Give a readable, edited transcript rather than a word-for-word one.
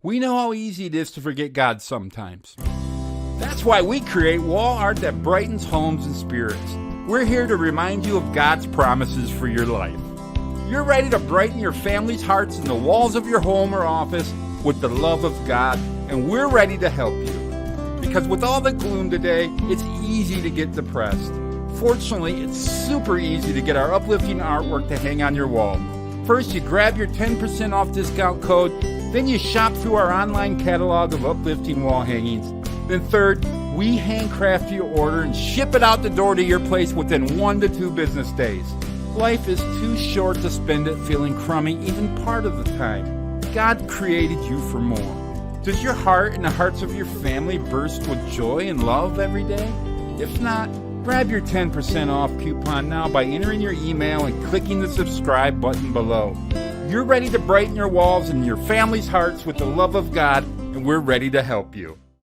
We know how easy it is to forget God sometimes. That's why we create wall art that brightens homes and spirits. We're here to remind you of God's promises for your life. You're ready to brighten your family's hearts and the walls of your home or office with the love of God, and we're ready to help you. Because with all the gloom today, it's easy to get depressed. Fortunately, it's super easy to get our uplifting artwork to hang on your wall. First, you grab your 10% off discount code, then you shop through our online catalog of uplifting wall hangings. Then third, we handcraft your order and ship it out the door to your place within 1 to 2 business days. Life is too short to spend it feeling crummy even part of the time. God created you for more. Does your heart and the hearts of your family burst with joy and love every day? If not, grab your 10% off coupon now by entering your email and clicking the subscribe button below. You're ready to brighten your walls and your family's hearts with the love of God, and we're ready to help you.